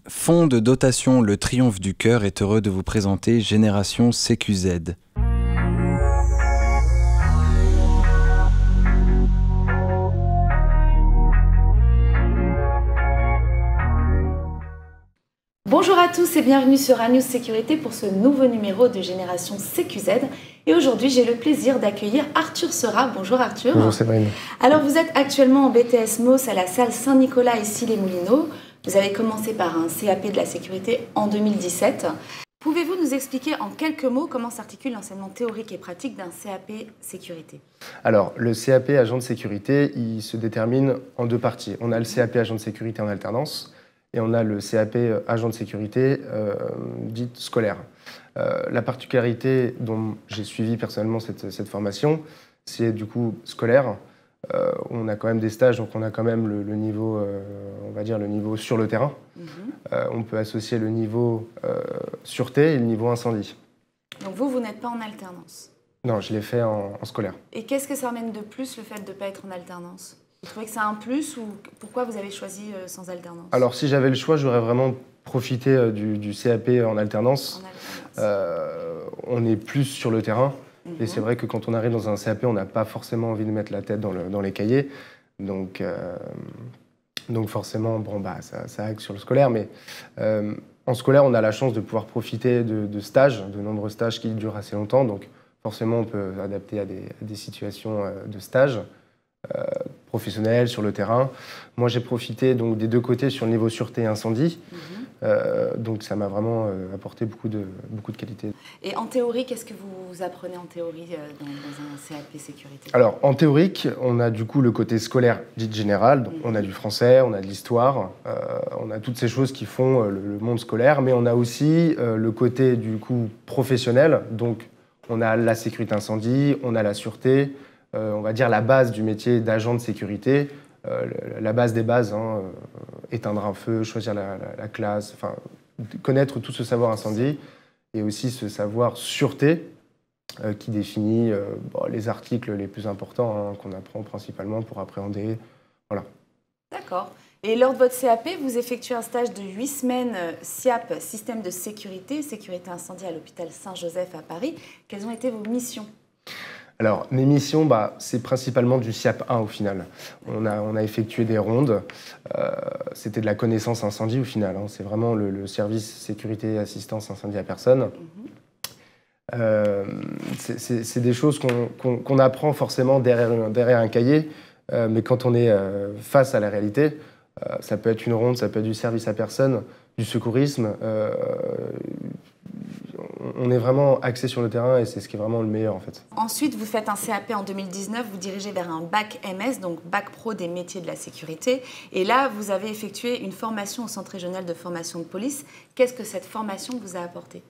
Fonds de dotation Le Triomphe du Cœur est heureux de vous présenter Génération CQZ. Bonjour à tous et bienvenue sur A-News Sécurité pour ce nouveau numéro de Génération CQZ. Et aujourd'hui, j'ai le plaisir d'accueillir Arthur Seurat. Bonjour Arthur. Bonjour Séverine. Alors vous êtes actuellement en BTS MOS à la salle Saint-Nicolas ici les Moulineaux. Vous avez commencé par un CAP de la sécurité en 2017. Pouvez-vous nous expliquer en quelques mots comment s'articule l'enseignement théorique et pratique d'un CAP sécurité? Alors, le CAP agent de sécurité, il se détermine en deux parties. On a le CAP agent de sécurité en alternance et on a le CAP agent de sécurité dite scolaire. La particularité dont j'ai suivi personnellement cette formation, c'est du coup scolaire. On a quand même des stages, donc on a quand même le niveau, on va dire le niveau sur le terrain. On peut associer le niveau sûreté et le niveau incendie. Donc vous n'êtes pas en alternance? Non, je l'ai fait en scolaire. Et qu'est-ce que ça amène de plus, le fait de ne pas être en alternance? Vous trouvez que c'est un plus ou pourquoi vous avez choisi sans alternance? Alors si j'avais le choix, j'aurais vraiment profité du CAP en alternance. On est plus sur le terrain. Et c'est vrai que quand on arrive dans un CAP, on n'a pas forcément envie de mettre la tête dans les cahiers. Donc forcément, bon, bah, ça axe sur le scolaire. Mais en scolaire, on a la chance de pouvoir profiter de stages, de nombreux stages qui durent assez longtemps. Donc forcément, on peut adapter à des situations de stage professionnels sur le terrain. Moi, j'ai profité donc, des deux côtés sur le niveau sûreté et incendie. Donc ça m'a vraiment apporté beaucoup de qualité. Et en théorie, qu'est-ce que vous apprenez en théorie dans un CAP sécurité? Alors en théorique, on a du coup le côté scolaire dit général. Donc, on a du français, on a de l'histoire, on a toutes ces choses qui font le monde scolaire, mais on a aussi le côté du coup professionnel. Donc on a la sécurité incendie, on a la sûreté, on va dire la base du métier d'agent de sécurité. La base des bases, hein, éteindre un feu, choisir la classe, enfin, connaître tout ce savoir incendie et aussi ce savoir sûreté qui définit les articles les plus importants hein, qu'on apprend principalement pour appréhender. Voilà. D'accord. Et lors de votre CAP, vous effectuez un stage de 8 semaines SIAP, système de sécurité incendie à l'hôpital Saint-Joseph à Paris. Quelles ont été vos missions? Alors, mes missions, c'est principalement du SIAP 1 au final. On a effectué des rondes. C'était de la connaissance incendie au final. Hein. C'est vraiment le service sécurité et assistance incendie à personne. C'est des choses qu'on apprend forcément derrière un cahier. Mais quand on est face à la réalité, ça peut être une ronde, ça peut être du service à personne, du secourisme. On est vraiment axé sur le terrain et c'est ce qui est vraiment le meilleur en fait. Ensuite, vous faites un CAP en 2019, vous dirigez vers un bac MS, donc bac pro des métiers de la sécurité. Et là, vous avez effectué une formation au Centre régional de formation de police. Qu'est-ce que cette formation vous a apporté?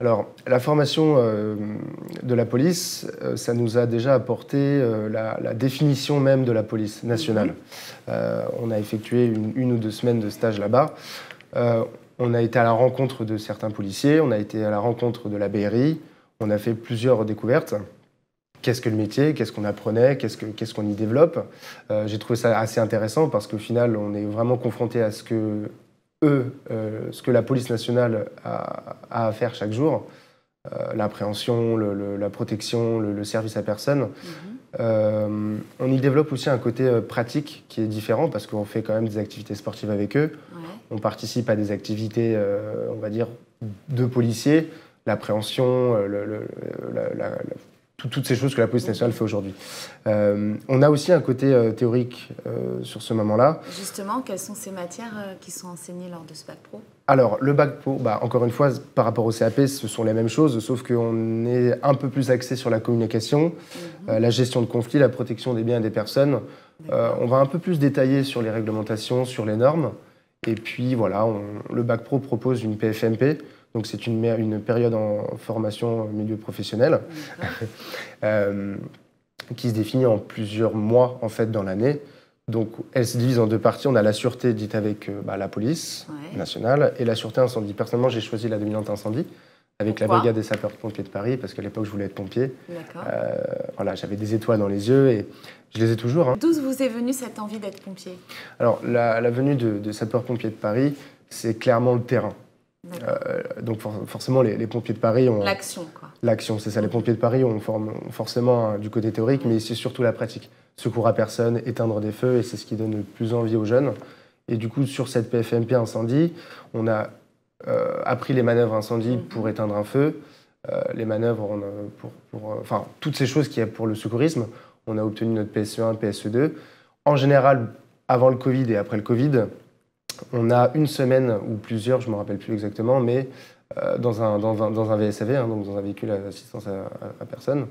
Alors, la formation de la police, ça nous a déjà apporté la définition même de la police nationale. On a effectué une ou deux semaines de stage là-bas. On a été à la rencontre de certains policiers, on a été à la rencontre de la BRI, on a fait plusieurs découvertes. Qu'est-ce que le métier? Qu'est-ce qu'on apprenait? Qu'est-ce qu'on y développe? J'ai trouvé ça assez intéressant parce qu'au final, on est vraiment confronté à ce que la police nationale a à faire chaque jour. L'appréhension, la protection, le service à personne. On y développe aussi un côté pratique qui est différent parce qu'on fait quand même des activités sportives avec eux. On participe à des activités, on va dire, de policiers, l'appréhension, toutes ces choses que la police nationale fait aujourd'hui. On a aussi un côté théorique sur ce moment-là. Justement, quelles sont ces matières qui sont enseignées lors de ce bac pro? Alors, le bac pro, encore une fois, par rapport au CAP, ce sont les mêmes choses, sauf qu'on est un peu plus axé sur la communication, la gestion de conflits, la protection des biens et des personnes. On va un peu plus détailler sur les réglementations, sur les normes. Et puis, voilà, le bac pro propose une PFMP. Donc c'est une période en formation milieu professionnel qui se définit en plusieurs mois en fait dans l'année. Donc elle se divise en deux parties. On a la sûreté dite avec la police nationale et la sûreté incendie. Personnellement, j'ai choisi la dominante incendie avec la brigade des sapeurs-pompiers de Paris parce qu'à l'époque je voulais être pompier. Voilà, j'avais des étoiles dans les yeux et je les ai toujours. Hein. D'où vous est venue cette envie d'être pompier? Alors la venue de sapeurs-pompiers de Paris, c'est clairement le terrain. Donc forcément, les pompiers de Paris ont... L'action, quoi. L'action, c'est ça. Les pompiers de Paris ont forcément du côté théorique, mais c'est surtout la pratique. Secours à personne, éteindre des feux, et c'est ce qui donne le plus envie aux jeunes. Et du coup, sur cette PFMP incendie, on a appris les manœuvres incendie pour éteindre un feu, les manœuvres enfin, toutes ces choses qu'il y a pour le secourisme. On a obtenu notre PSE1, PSE2. En général, avant le Covid et après le Covid, on a une semaine ou plusieurs, je ne me rappelle plus exactement, mais dans un VSAV, hein, donc dans un véhicule à assistance à personne,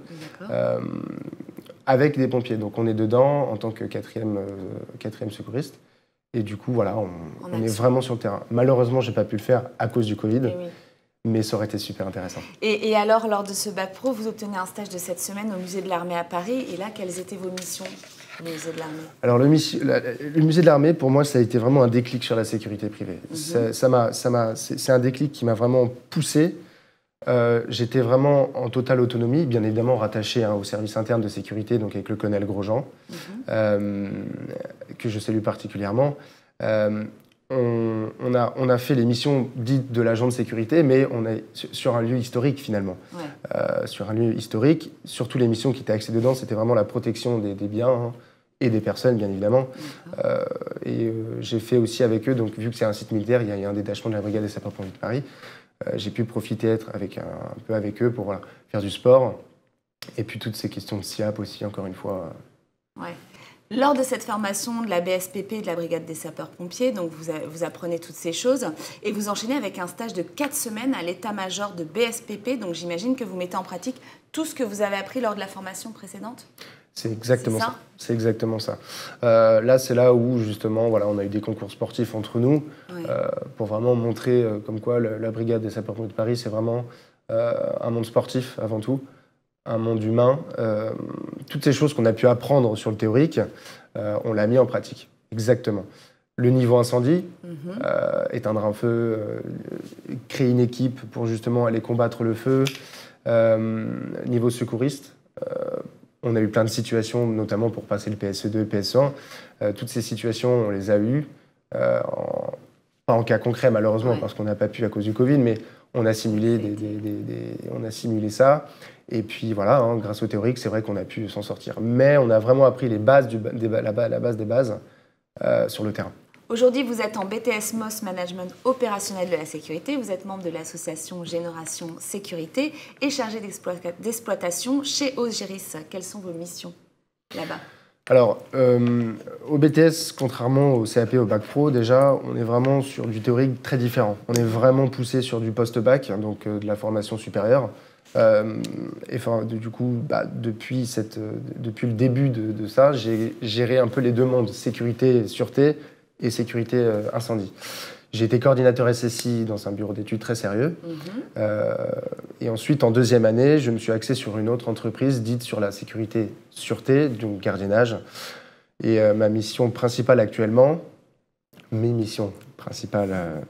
avec des pompiers. Donc on est dedans en tant que quatrième secouriste. Et du coup, voilà, on est vraiment sur le terrain. Malheureusement, je n'ai pas pu le faire à cause du Covid, mais ça aurait été super intéressant. Et alors, lors de ce bac pro, vous obtenez un stage de 7 semaines au musée de l'armée à Paris. Et là, quelles étaient vos missions au musée de l'armée? Alors, le musée de l'armée, pour moi, ça a été vraiment un déclic sur la sécurité privée. C'est un déclic qui m'a vraiment poussé. J'étais vraiment en totale autonomie, bien évidemment rattaché au service interne de sécurité, donc avec le colonel Grosjean, que je salue particulièrement. On a fait les missions dites de l'agent de sécurité, mais on est sur un lieu historique finalement. Sur un lieu historique, surtout les missions qui étaient axées dedans, c'était vraiment la protection des biens et des personnes, bien évidemment. J'ai fait aussi avec eux, donc vu que c'est un site militaire, il y a un détachement de la brigade des sapeurs-pompiers de Paris. J'ai pu profiter d'être un peu avec eux pour faire du sport. Et puis toutes ces questions de SIAP aussi, encore une fois. Lors de cette formation de la BSPP et de la brigade des sapeurs-pompiers, donc vous apprenez toutes ces choses et vous enchaînez avec un stage de 4 semaines à l'état-major de BSPP. Donc j'imagine que vous mettez en pratique tout ce que vous avez appris lors de la formation précédente. C'est exactement ça. C'est exactement ça. Là, c'est là où, justement, voilà, on a eu des concours sportifs entre nous pour vraiment montrer comme quoi la brigade des sapeurs-pompiers de Paris, c'est vraiment un monde sportif avant tout, un monde humain. Toutes ces choses qu'on a pu apprendre sur le théorique, on l'a mis en pratique. Exactement. Le niveau incendie, éteindre un feu, créer une équipe pour justement aller combattre le feu. Niveau secouriste, on a eu plein de situations, notamment pour passer le PSE2 et le PSE1. Toutes ces situations, on les a eues. Pas en cas concret, malheureusement, parce qu'on n'a pas pu à cause du Covid, mais on a simulé, on a simulé ça. Et puis voilà, grâce au théorique, c'est vrai qu'on a pu s'en sortir. Mais on a vraiment appris les bases la base des bases sur le terrain. Aujourd'hui, vous êtes en BTS MOS Management opérationnel de la sécurité. Vous êtes membre de l'association Génération Sécurité et chargé d'exploitation chez Osiris. Quelles sont vos missions là-bas? Alors, au BTS, contrairement au CAP et au Bac Pro, déjà, on est vraiment sur du théorique très différent. On est vraiment poussé sur du post-bac, donc de la formation supérieure. Et du coup, depuis le début de ça, j'ai géré un peu les deux mondes, sécurité et sûreté, et sécurité incendie. J'ai été coordinateur SSI dans un bureau d'études très sérieux. Et ensuite, en deuxième année, je me suis axé sur une autre entreprise dite sur la sécurité-sûreté, donc gardiennage. Et ma mission principale actuellement, mes missions principales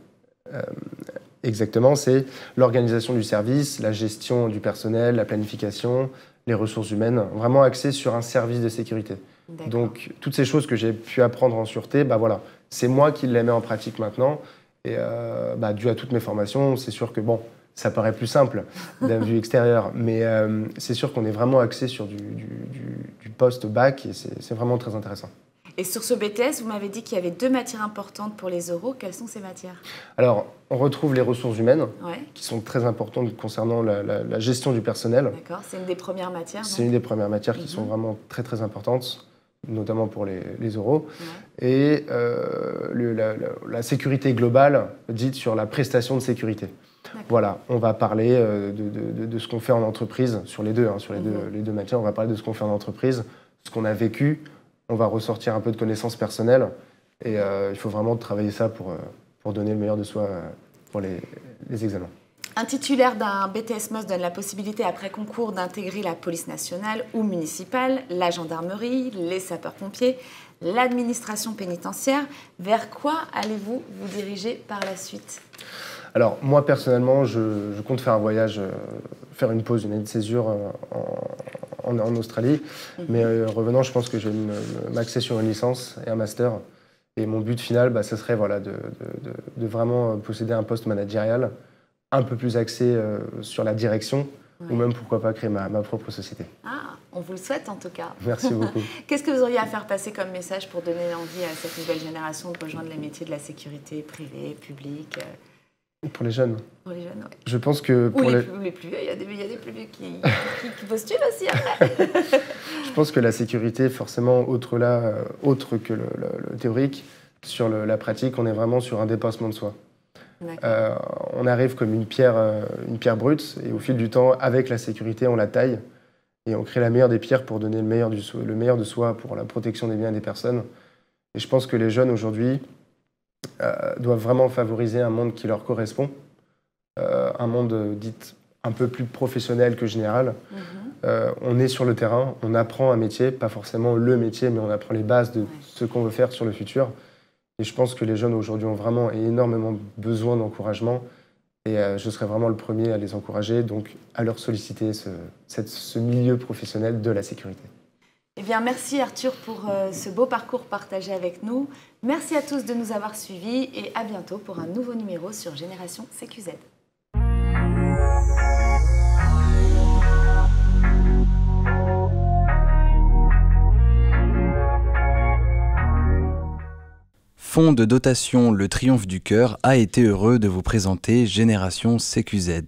exactement, c'est l'organisation du service, la gestion du personnel, la planification, les ressources humaines, vraiment axé sur un service de sécurité. Donc, toutes ces choses que j'ai pu apprendre en sûreté, voilà, c'est moi qui les mets en pratique maintenant. Et dû à toutes mes formations, c'est sûr que ça paraît plus simple d'un vue extérieur, mais c'est sûr qu'on est vraiment axé sur du post-bac et c'est vraiment très intéressant. Et sur ce BTS, vous m'avez dit qu'il y avait 2 matières importantes pour les oraux. Quelles sont ces matières? Alors, on retrouve les ressources humaines, qui sont très importantes concernant la gestion du personnel. D'accord, c'est une des premières matières. C'est une des premières matières qui sont vraiment très très importantes, notamment pour les oraux. Et la sécurité globale, dite sur la prestation de sécurité. Voilà, on va parler de ce qu'on fait en entreprise, sur les deux, les deux matières, on va parler de ce qu'on fait en entreprise, ce qu'on a vécu. On va ressortir un peu de connaissances personnelles et il faut vraiment travailler ça pour donner le meilleur de soi pour les examens. Un titulaire d'un BTS MOS donne la possibilité après concours d'intégrer la police nationale ou municipale, la gendarmerie, les sapeurs-pompiers, l'administration pénitentiaire. Vers quoi allez-vous vous diriger par la suite? Alors moi personnellement, je compte faire un voyage, faire une pause, une année de césure en Australie. Mais revenant, je pense que je vais m'axer sur une licence et un master. Et mon but final, ce serait voilà, de vraiment posséder un poste managérial un peu plus axé sur la direction, ou même pourquoi pas créer ma propre société. Ah, on vous le souhaite en tout cas. Merci beaucoup. Qu'est-ce que vous auriez à faire passer comme message pour donner envie à cette nouvelle génération de rejoindre les métiers de la sécurité privée, publique? Pour les jeunes. Pour les jeunes, oui. Je pense que pour les plus vieux, il y a des plus vieux qui postulent aussi après. Je pense que la sécurité, forcément, autre que le théorique, sur la pratique, on est vraiment sur un dépassement de soi. On arrive comme une pierre brute, et au fil du temps, avec la sécurité, on la taille, et on crée la meilleure des pierres pour donner le meilleur de soi pour la protection des biens et des personnes. Et je pense que les jeunes, aujourd'hui, doivent vraiment favoriser un monde qui leur correspond, un monde dit un peu plus professionnel que général. On est sur le terrain, on apprend un métier, pas forcément le métier, mais on apprend les bases de ce qu'on veut faire sur le futur. Et je pense que les jeunes aujourd'hui ont vraiment énormément besoin d'encouragement, et je serai vraiment le premier à les encourager, donc à leur solliciter ce milieu professionnel de la sécurité. Eh bien, merci Arthur pour ce beau parcours partagé avec nous. Merci à tous de nous avoir suivis et à bientôt pour un nouveau numéro sur Génération CQZ. Fonds de dotation Le Triomphe du Cœur a été heureux de vous présenter Génération CQZ.